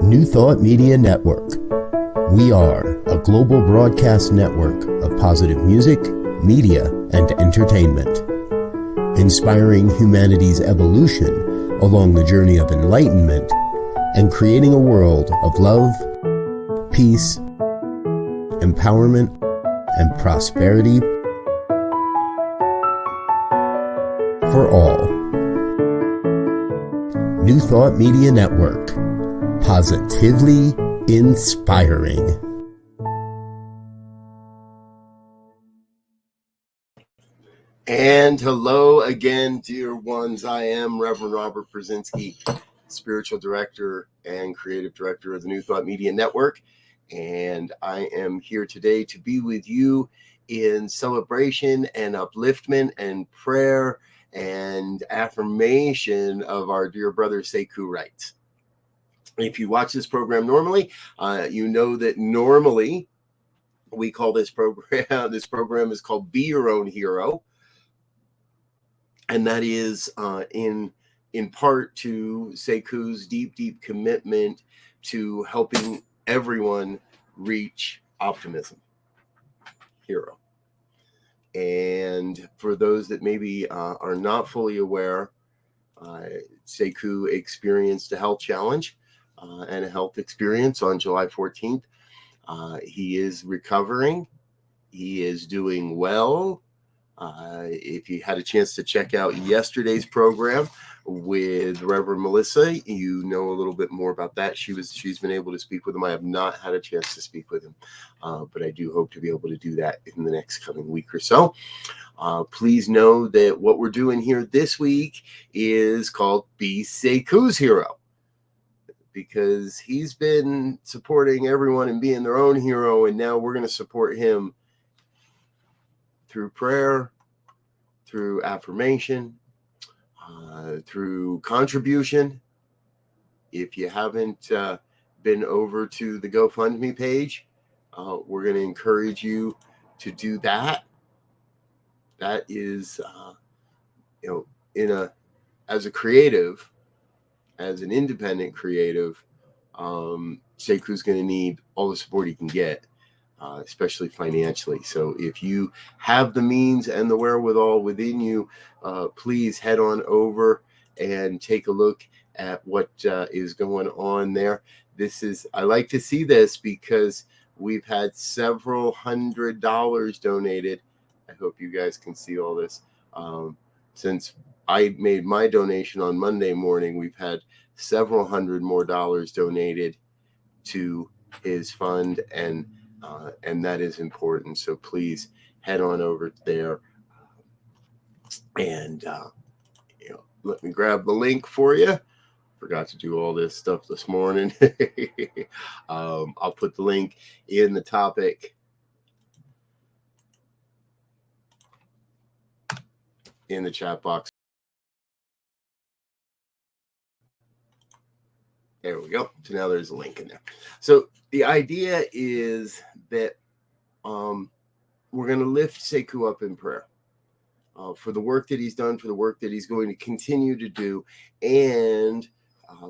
New Thought Media Network. We are a global broadcast network of positive music, media, and entertainment, inspiring humanity's evolution along the journey of enlightenment and creating a world of love, peace, empowerment, and prosperity for all. New Thought Media Network. Positively inspiring. And hello again, dear ones. I am Reverend Robert Brzezinski, Spiritual Director and Creative Director of the New Thought Media Network. And I am here today to be with you in celebration and upliftment and prayer and affirmation of our dear brother Sekou writes. If you watch this program normally, you know that normally we call this program, is called Be Your Own Hero. And that is in part to Sekou's deep commitment to helping everyone reach optimism. Hero. And for those that maybe are not fully aware, Sekou experienced a health challenge and a health experience on July 14th. He is recovering. He is doing well. If you had a chance to check out yesterday's program with Reverend Melissa, you know a little bit more about that. She's been able to speak with him. I have not had a chance to speak with him, but I do hope to be able to do that in the next coming week or so. Please know that what we're doing here this week is called Be Sekou's Hero, because he's been supporting everyone and being their own hero, and now we're going to support him through prayer, through affirmation, through contribution. If you haven't been over to the GoFundMe page, we're going to encourage you to do that. That is, as a creative, as an independent creative, Sekou's going to need all the support he can get, especially financially. So if you have the means and the wherewithal within you, please head on over and take a look at what is going on there. I like to see this because we've had several $100s donated. I hope you guys can see all this. Since I made my donation on Monday morning, we've had several $100 more donated to his fund, and that is important. So please head on over there and let me grab the link for you. Forgot to do all this stuff this morning. I'll put the link in the topic in the chat box. There we go. So now there's a link in there. So the idea is that we're going to lift Sekou up in prayer for the work that he's done, for the work that he's going to continue to do. And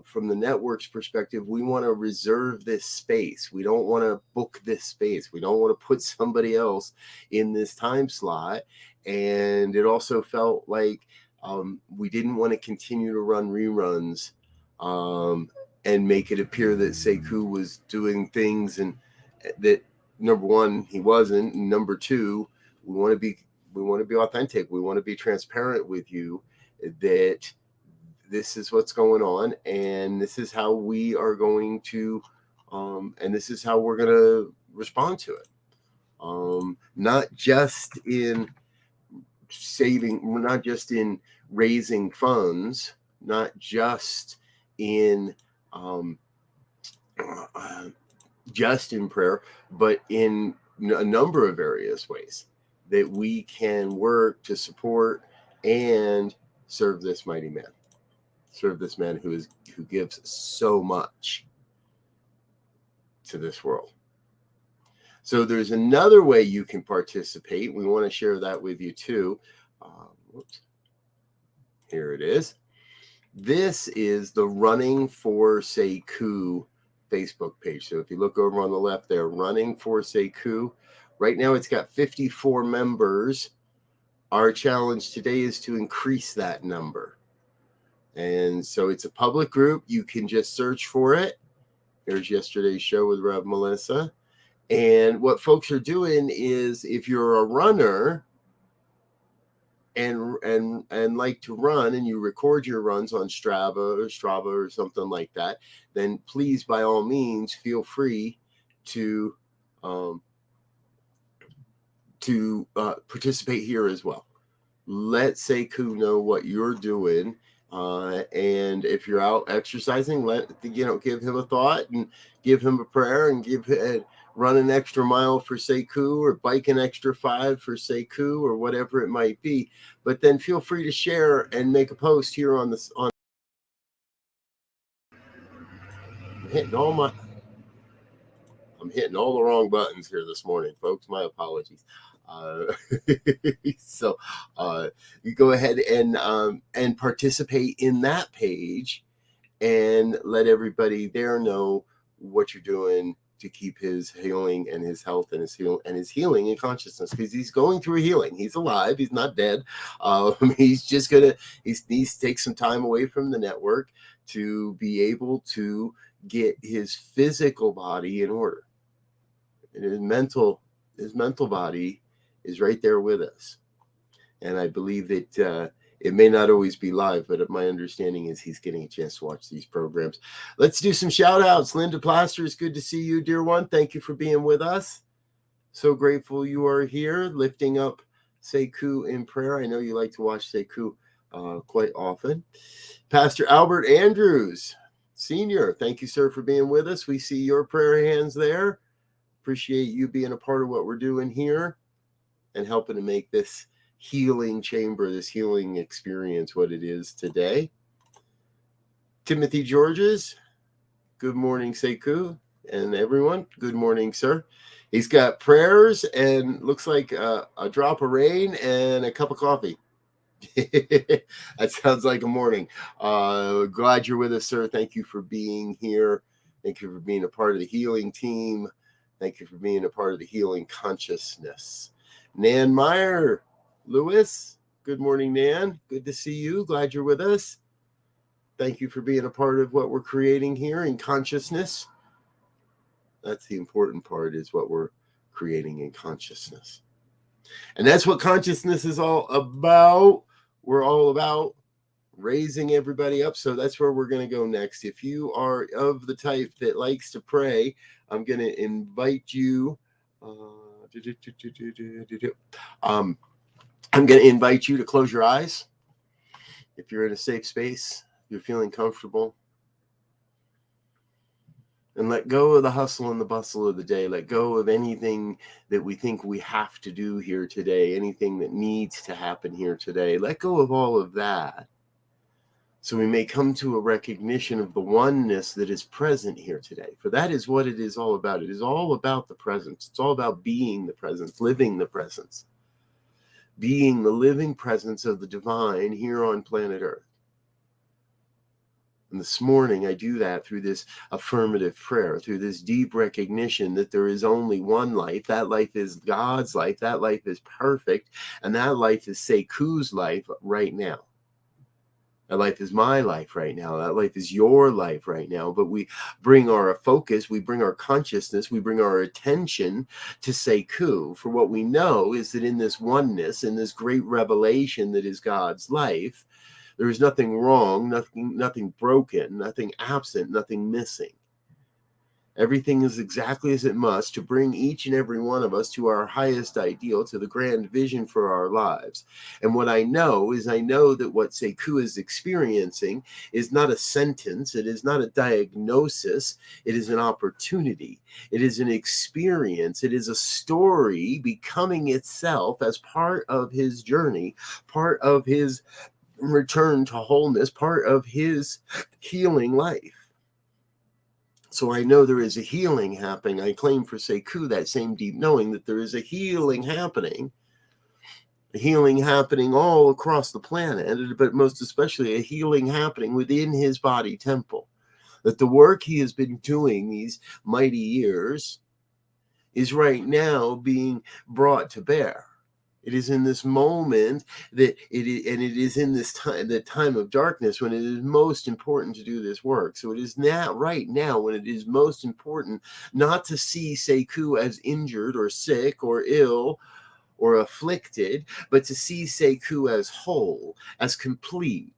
from the network's perspective, we want to reserve this space. We don't want to book this space. We don't want to put somebody else in this time slot. And it also felt like we didn't want to continue to run reruns and make it appear that Sekou was doing things and that, number one, he wasn't. And number two, we want to be authentic. We want to be transparent with you that this is what's going on, and this is how we are going to, and this is how we're going to respond to it. Not just in saving, not just in raising funds, not just in just in prayer, but in a number of various ways that we can work to support and serve this mighty man, serve this man who gives so much to this world. So there's another way you can participate. We want to share that with you too. Here it is. This is the Running for Sekou Facebook page. So if you look over on the left there, Running for Sekou. Right now it's got 54 members. Our challenge today is to increase that number. And so it's a public group. You can just search for it. There's yesterday's show with Rev Melissa. And what folks are doing is, if you're a runner and like to run, and you record your runs on Strava or something like that, then please, by all means, feel free to participate here as well. Let Sekou know what you're doing. And if you're out exercising, give him a thought and give him a prayer, and run an extra mile for Sekou, or bike an extra 5 for Sekou, or whatever it might be. But then feel free to share and make a post here on this. I'm hitting all the wrong buttons here this morning, folks. My apologies. So you go ahead and participate in that page, and let everybody there know what you're doing to keep his healing and his health and his healing and consciousness, because he's going through a healing. He's alive. He's not dead. He's just he needs to take some time away from the network to be able to get his physical body in order. And his mental body is right there with us. And I believe that it may not always be live, but my understanding is he's getting a chance to watch these programs. Let's do some shout outs. Linda Plaster, it's good to see you, dear one. Thank you for being with us. So grateful you are here, lifting up Sekou in prayer. I know you like to watch Sekou quite often. Pastor Albert Andrews, Senior, thank you, sir, for being with us. We see your prayer hands there. Appreciate you being a part of what we're doing here and helping to make this healing chamber, this healing experience, what it is today. Timothy Georges, good morning, Sekou, and everyone. Good morning, sir. He's got prayers and looks like a drop of rain and a cup of coffee. That sounds like a morning. Glad you're with us, sir. Thank you for being here. Thank you for being a part of the healing team. Thank you for being a part of the healing consciousness. Nan Meyer Lewis, good morning, Nan. Good to see you. Glad you're with us. Thank you for being a part of what we're creating here in consciousness. That's the important part, is what we're creating in consciousness. And that's what consciousness is all about. We're all about raising everybody up. So that's where we're going to go next. If you are of the type that likes to pray, I'm going to invite you. I'm going to invite you to close your eyes. If you're in a safe space, you're feeling comfortable. And let go of the hustle and the bustle of the day. Let go of anything that we think we have to do here today, anything that needs to happen here today. Let go of all of that, so we may come to a recognition of the oneness that is present here today. For that is what it is all about. It is all about the presence. It's all about being the presence, living the presence, being the living presence of the divine here on planet Earth. And this morning, I do that through this affirmative prayer, through this deep recognition that there is only one life. That life is God's life. That life is perfect. And that life is Sekou's life right now. That life is my life right now. That life is your life right now. But we bring our focus, we bring our consciousness, we bring our attention to Sekou. For what we know is that in this oneness, in this great revelation that is God's life, there is nothing wrong, nothing broken, nothing absent, nothing missing. Everything is exactly as it must to bring each and every one of us to our highest ideal, to the grand vision for our lives. And what I know is, I know that what Sekou is experiencing is not a sentence. It is not a diagnosis. It is an opportunity. It is an experience. It is a story becoming itself as part of his journey, part of his return to wholeness, part of his healing life. So I know there is a healing happening. I claim for Sekou that same deep knowing that there is a healing happening all across the planet, but most especially a healing happening within his body temple. That the work he has been doing these mighty years is right now being brought to bear. It is in this moment that it is, and it is in this time, the time of darkness, when it is most important to do this work. So it is now, right now, when it is most important not to see Sekou as injured or sick or ill or afflicted, but to see Sekou as whole, as complete,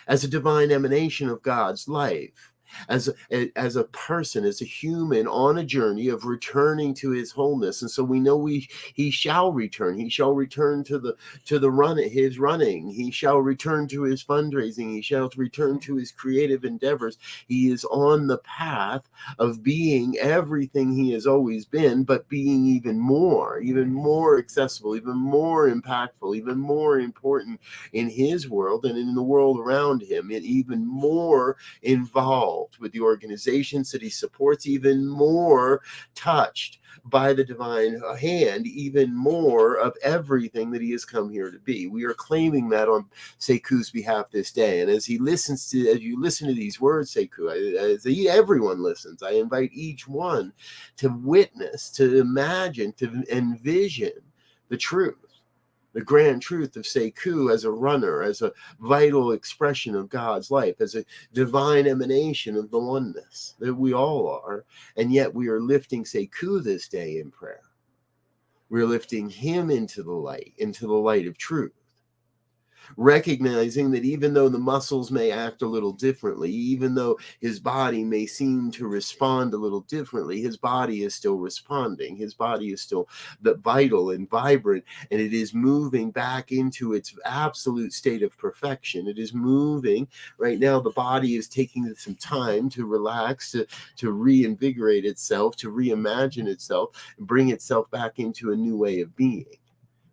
as a divine emanation of God's life, as a person, as a human on a journey of returning to his wholeness. And so we know he shall return. He shall return to his running. He shall return to his fundraising. He shall return to his creative endeavors. He is on the path of being everything he has always been, but being even more accessible, even more impactful, even more important in his world and in the world around him, and even more involved with the organizations that he supports, even more touched by the divine hand, even more of everything that he has come here to be. We are claiming that on Sekou's behalf this day. And as you listen to these words, Sekou, as everyone listens, I invite each one to witness, to imagine, to envision the truth, the grand truth of Sekou as a runner, as a vital expression of God's life, as a divine emanation of the oneness that we all are. And yet we are lifting Sekou this day in prayer. We're lifting him into the light of truth. Recognizing that even though the muscles may act a little differently, even though his body may seem to respond a little differently, his body is still responding. His body is still vital and vibrant, and it is moving back into its absolute state of perfection. It is moving. Right now, the body is taking some time to relax, to reinvigorate itself, to reimagine itself, and bring itself back into a new way of being.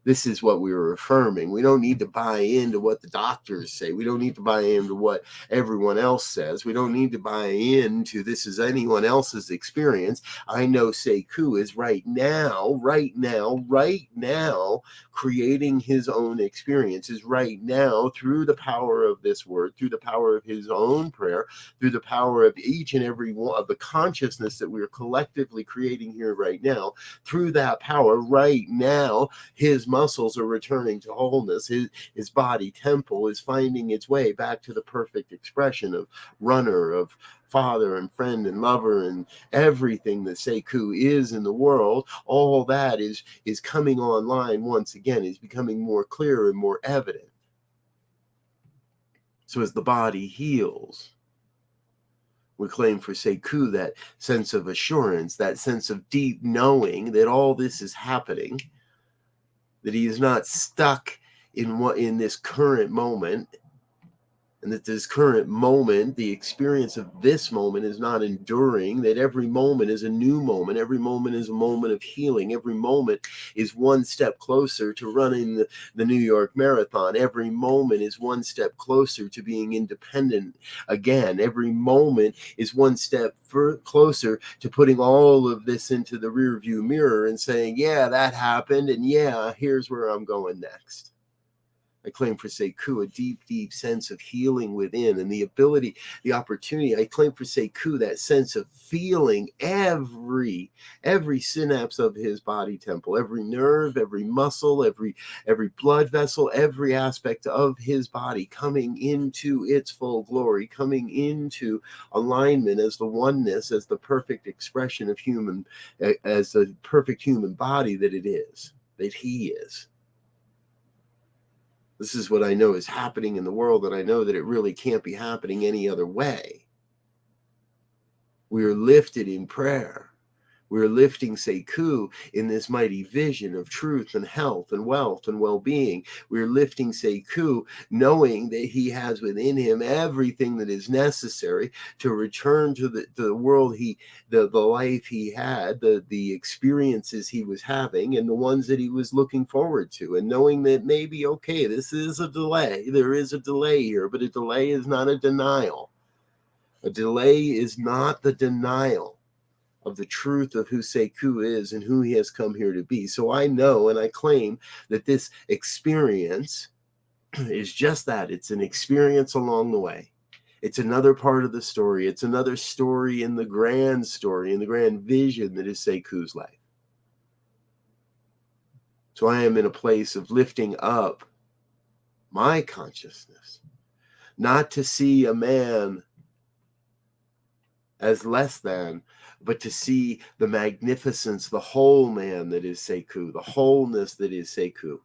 This is what we were affirming. We don't need to buy into what the doctors say. We don't need to buy into what everyone else says. We don't need to buy into this is anyone else's experience. I know Sekou is right now, creating his own experiences right now through the power of this word, through the power of his own prayer, through the power of each and every one of the consciousness that we're collectively creating here right now. Through that power right now, his muscles are returning to wholeness. His body temple is finding its way back to the perfect expression of runner, of father and friend and lover, and everything that Sekou is in the world. All that is coming online once again, is becoming more clear and more evident. So as the body heals, we claim for Sekou that sense of assurance, that sense of deep knowing that all this is happening, that he is not stuck in this current moment, and that this current moment, the experience of this moment, is not enduring, that every moment is a new moment, every moment is a moment of healing, every moment is one step closer to running the New York Marathon, every moment is one step closer to being independent again, every moment is one step closer to putting all of this into the rearview mirror and saying, yeah, that happened, and yeah, here's where I'm going next. I claim for Sekou a deep, deep sense of healing within, and the opportunity. I claim for Sekou that sense of feeling every synapse of his body temple, every nerve, every muscle, every blood vessel, every aspect of his body coming into its full glory, coming into alignment as the oneness, as the perfect expression of human, as the perfect human body that it is, that he is. This is what I know is happening in the world, and I know that it really can't be happening any other way. We are lifted in prayer. We're lifting Sekou in this mighty vision of truth and health and wealth and well-being. We're lifting Sekou knowing that he has within him everything that is necessary to return to the world the life he had, the experiences he was having, and the ones that he was looking forward to, and knowing that maybe, okay, this is a delay. There is a delay here, but a delay is not a denial. A delay is not the denial of the truth of who Sekou is and who he has come here to be. So I know and I claim that this experience is just that. It's an experience along the way. It's another part of the story. It's another story, in the grand vision that is Sekou's life. So I am in a place of lifting up my consciousness, not to see a man as less than, but to see the magnificence, the whole man that is Sekou, the wholeness that is Sekou.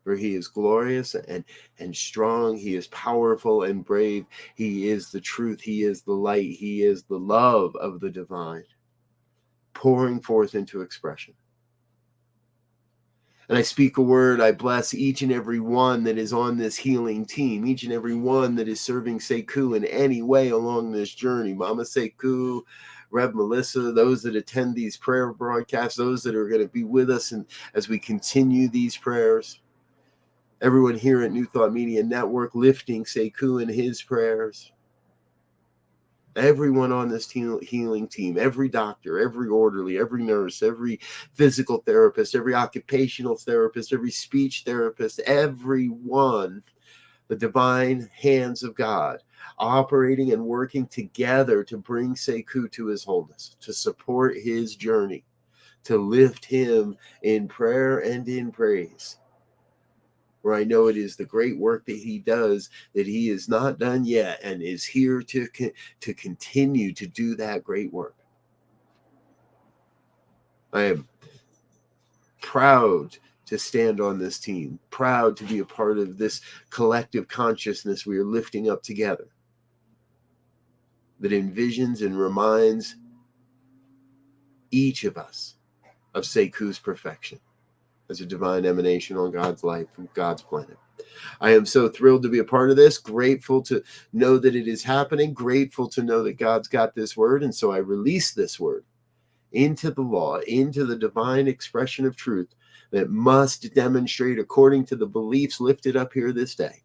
For he is glorious and strong. He is powerful and brave. He is the truth. He is the light. He is the love of the divine, pouring forth into expression. And I speak a word. I bless each and every one that is on this healing team, each and every one that is serving Sekou in any way along this journey. Mama Sekou, Rev Melissa, those that attend these prayer broadcasts, those that are going to be with us and as we continue these prayers. Everyone here at New Thought Media Network lifting Sekou in his prayers. Everyone on this healing team, every doctor, every orderly, every nurse, every physical therapist, every occupational therapist, every speech therapist, everyone, the divine hands of God operating and working together to bring Sekou to his wholeness, to support his journey, to lift him in prayer and in praise. Where I know it is the great work that he does, that he is not done yet and is here to continue to do that great work. I am proud to stand on this team, proud to be a part of this collective consciousness we are lifting up together, that envisions and reminds each of us of Sekou's perfection as a divine emanation on God's life from God's planet. I am so thrilled to be a part of this, grateful to know that it is happening, grateful to know that God's got this word, and so I release this word into the law, into the divine expression of truth that must demonstrate according to the beliefs lifted up here this day.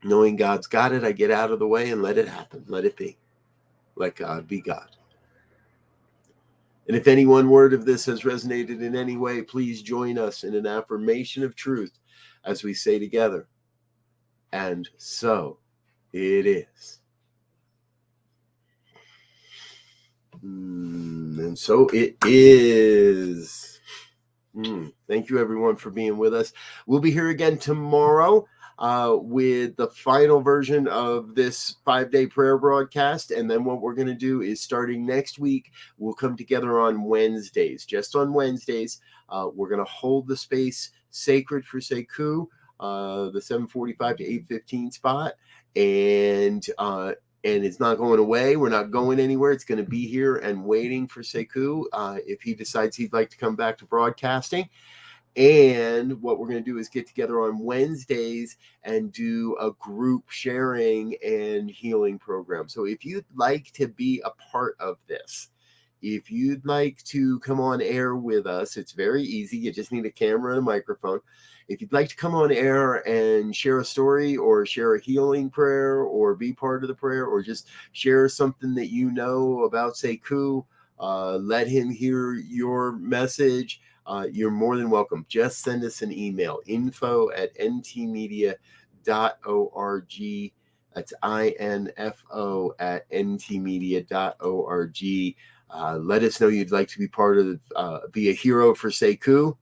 Knowing God's got it, I get out of the way and let it happen, let it be. Let God be God. And if any one word of this has resonated in any way, please join us in an affirmation of truth as we say together, and so it is. And so it is. Thank you, everyone, for being with us. We'll be here again tomorrow with the final version of this 5-day prayer broadcast. And then what we're going to do is, starting next week, we'll come together on Wednesdays. Just on Wednesdays, we're going to hold the space sacred for Sekou, the 7:45 to 8:15 spot. And it's not going away. We're not going anywhere. It's going to be here and waiting for Sekou if he decides he'd like to come back to broadcasting. And what we're going to do is get together on Wednesdays and do a group sharing and healing program. So if you'd like to be a part of this, if you'd like to come on air with us, it's very easy. You just need a camera and a microphone. If you'd like to come on air and share a story or share a healing prayer or be part of the prayer or just share something that you know about Sekou, let him hear your message. You're more than welcome. Just send us an email, info@ntmedia.org. That's info@ntmedia.org. Let us know you'd like to be part of, be a hero for Sekou,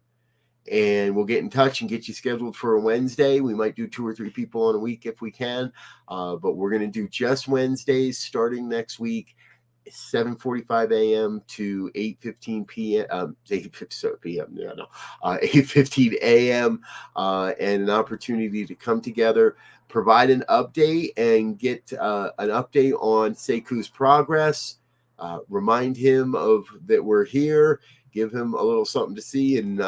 and we'll get in touch and get you scheduled for a Wednesday. We might do 2 or 3 people in a week if we can, but we're going to do just Wednesdays starting next week. 7:45 a.m. to 8:15 p.m. 8:15 a.m. And an opportunity to come together, provide an update, and get an update on Sekou's progress. Remind him of that we're here. Give him a little something to see and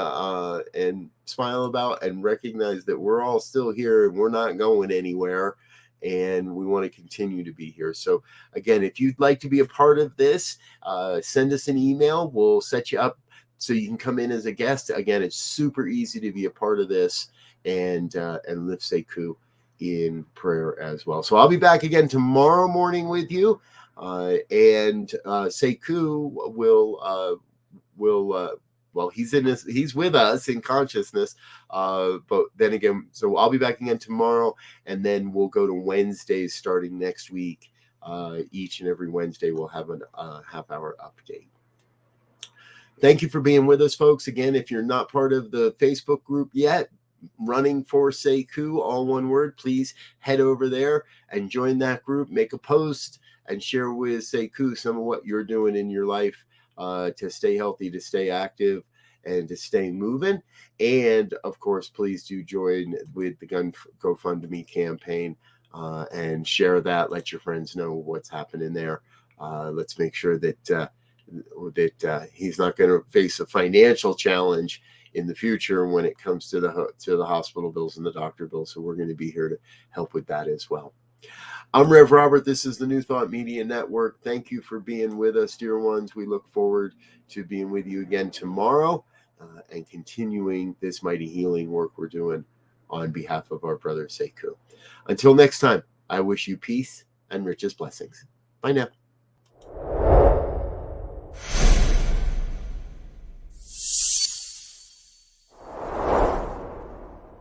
smile about, and recognize that we're all still here and we're not going anywhere. And we want to continue to be here. So again, if you'd like to be a part of this, send us an email. We'll set you up so you can come in as a guest. Again, it's super easy to be a part of this and lift Sekou in prayer as well. So I'll be back again tomorrow morning with you, and Sekou will well, he's with us in consciousness. But then again, so I'll be back again tomorrow, and then we'll go to Wednesdays starting next week. Each and every Wednesday, we'll have a half-hour update. Thank you for being with us, folks. Again, if you're not part of the Facebook group yet, Running for Sekou, all one word, please head over there and join that group. Make a post and share with Sekou some of what you're doing in your life to stay healthy, to stay active, and to stay moving. And of course, please do join with the Gun GoFundMe campaign and share that. Let your friends know what's happening there. Let's make sure that he's not going to face a financial challenge in the future when it comes to the hospital bills and the doctor bills. So we're going to be here to help with that as well. I'm Rev Robert. This is the New Thought Media Network. Thank you for being with us, dear ones. We look forward to being with you again tomorrow and continuing this mighty healing work we're doing on behalf of our brother Sekou. Until next time, I wish you peace and richest blessings. Bye now.